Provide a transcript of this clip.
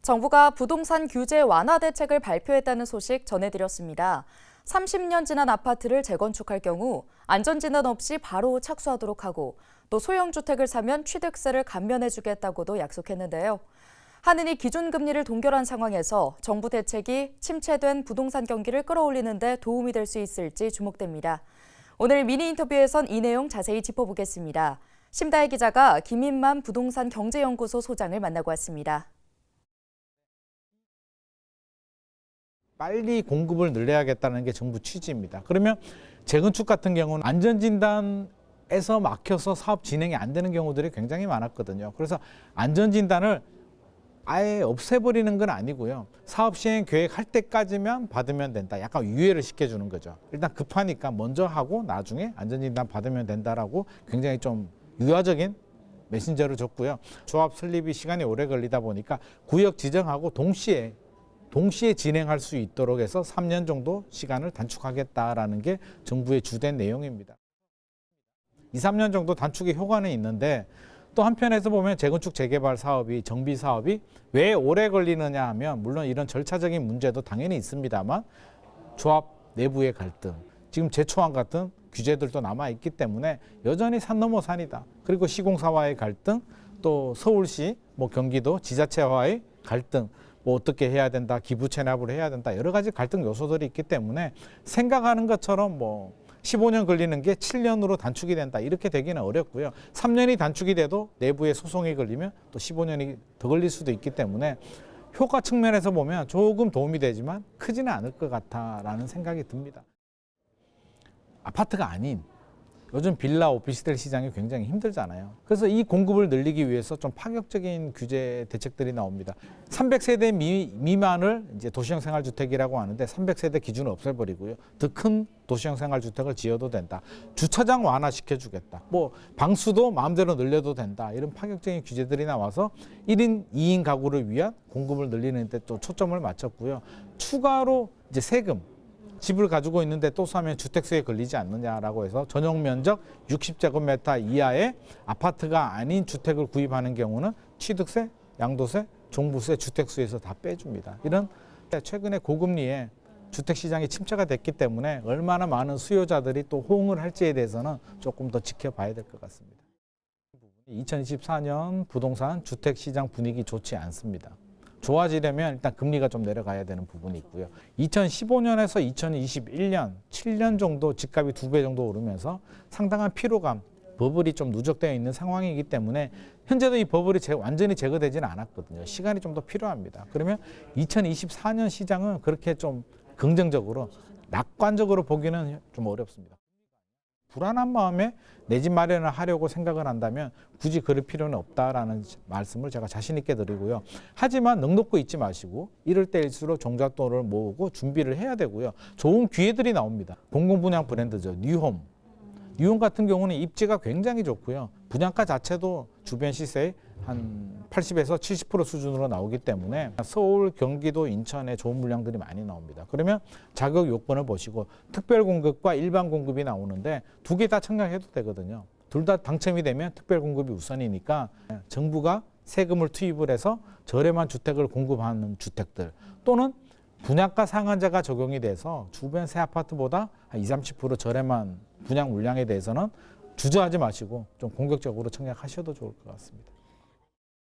정부가 부동산 규제 완화 대책을 발표했다는 소식 전해드렸습니다. 30년 지난 아파트를 재건축할 경우 안전진단 없이 바로 착수하도록 하고 또 소형 주택을 사면 취득세를 감면해주겠다고도 약속했는데요. 한은이 기준금리를 동결한 상황에서 정부 대책이 침체된 부동산 경기를 끌어올리는 데 도움이 될 수 있을지 주목됩니다. 오늘 미니 인터뷰에선 이 내용 자세히 짚어보겠습니다. 심다혜 기자가 김인만 부동산 경제연구소 소장을 만나고 왔습니다. 빨리 공급을 늘려야겠다는 게 정부 취지입니다. 그러면 재건축 같은 경우는 안전진단에서 막혀서 사업 진행이 안 되는 경우들이 굉장히 많았거든요. 그래서 안전진단을 아예 없애버리는 건 아니고요. 사업 시행 계획할 때까지만 받으면 된다. 약간 유예를 시켜주는 거죠. 일단 급하니까 먼저 하고 나중에 안전진단 받으면 된다라고 굉장히 좀 유화적인 메신저를 줬고요. 조합 설립이 시간이 오래 걸리다 보니까 구역 지정하고 동시에 진행할 수 있도록 해서 3년 정도 시간을 단축하겠다라는 게 정부의 주된 내용입니다. 2, 3년 정도 단축의 효과는 있는데 또 한편에서 보면 재건축 재개발 사업이 정비 사업이 왜 오래 걸리느냐 하면 물론 이런 절차적인 문제도 당연히 있습니다만 조합 내부의 갈등, 지금 제초안 같은 규제들도 남아있기 때문에 여전히 산 넘어 산이다. 그리고 시공사와의 갈등, 또 서울시, 경기도 지자체와의 갈등, 어떻게 해야 된다, 기부 체납을 해야 된다, 여러 가지 갈등 요소들이 있기 때문에 생각하는 것처럼 15년 걸리는 게 7년으로 단축이 된다, 이렇게 되기는 어렵고요. 3년이 단축이 돼도 내부에 소송이 걸리면 또 15년이 더 걸릴 수도 있기 때문에 효과 측면에서 보면 조금 도움이 되지만 크지는 않을 것 같다라는 생각이 듭니다. 아파트가 아닌 요즘 빌라 오피스텔 시장이 굉장히 힘들잖아요. 그래서 이 공급을 늘리기 위해서 좀 파격적인 규제 대책들이 나옵니다. 300세대 미만을 이제 도시형 생활주택이라고 하는데 300세대 기준을 없애버리고요. 더 큰 도시형 생활주택을 지어도 된다. 주차장 완화시켜주겠다. 방수도 마음대로 늘려도 된다. 이런 파격적인 규제들이 나와서 1인, 2인 가구를 위한 공급을 늘리는 데 또 초점을 맞췄고요. 추가로 이제 세금. 집을 가지고 있는데 또 사면 주택세에 걸리지 않느냐라고 해서 전용 면적 60제곱미터 이하의 아파트가 아닌 주택을 구입하는 경우는 취득세, 양도세, 종부세, 주택수에서 다 빼줍니다. 이런 최근에 고금리에 주택시장이 침체가 됐기 때문에 얼마나 많은 수요자들이 또 호응을 할지에 대해서는 조금 더 지켜봐야 될 것 같습니다. 2024년 부동산 주택시장 분위기 좋지 않습니다. 좋아지려면 일단 금리가 좀 내려가야 되는 부분이 있고요. 2015년에서 2021년 7년 정도 집값이 2배 정도 오르면서 상당한 피로감, 버블이 좀 누적되어 있는 상황이기 때문에 현재도 이 버블이 완전히 제거되지는 않았거든요. 시간이 좀 더 필요합니다. 그러면 2024년 시장은 그렇게 좀 긍정적으로, 낙관적으로 보기는 좀 어렵습니다. 불안한 마음에 내 집 마련을 하려고 생각을 한다면 굳이 그럴 필요는 없다라는 말씀을 제가 자신 있게 드리고요. 하지만 넋 놓고 있지 마시고 이럴 때일수록 종잣돈을 모으고 준비를 해야 되고요. 좋은 기회들이 나옵니다. 공공분양 브랜드죠. 뉴홈. 뉴홈 같은 경우는 입지가 굉장히 좋고요. 분양가 자체도 주변 시세의 한 80에서 70% 수준으로 나오기 때문에 서울, 경기도, 인천에 좋은 물량들이 많이 나옵니다. 그러면 자격 요건을 보시고 특별 공급과 일반 공급이 나오는데 두 개 다 청약해도 되거든요. 둘 다 당첨이 되면 특별 공급이 우선이니까 정부가 세금을 투입을 해서 저렴한 주택을 공급하는 주택들 또는 분양가 상한제가 적용이 돼서 주변 새 아파트보다 한 20, 30% 저렴한 분양 물량에 대해서는 주저하지 마시고 좀 공격적으로 청약하셔도 좋을 것 같습니다.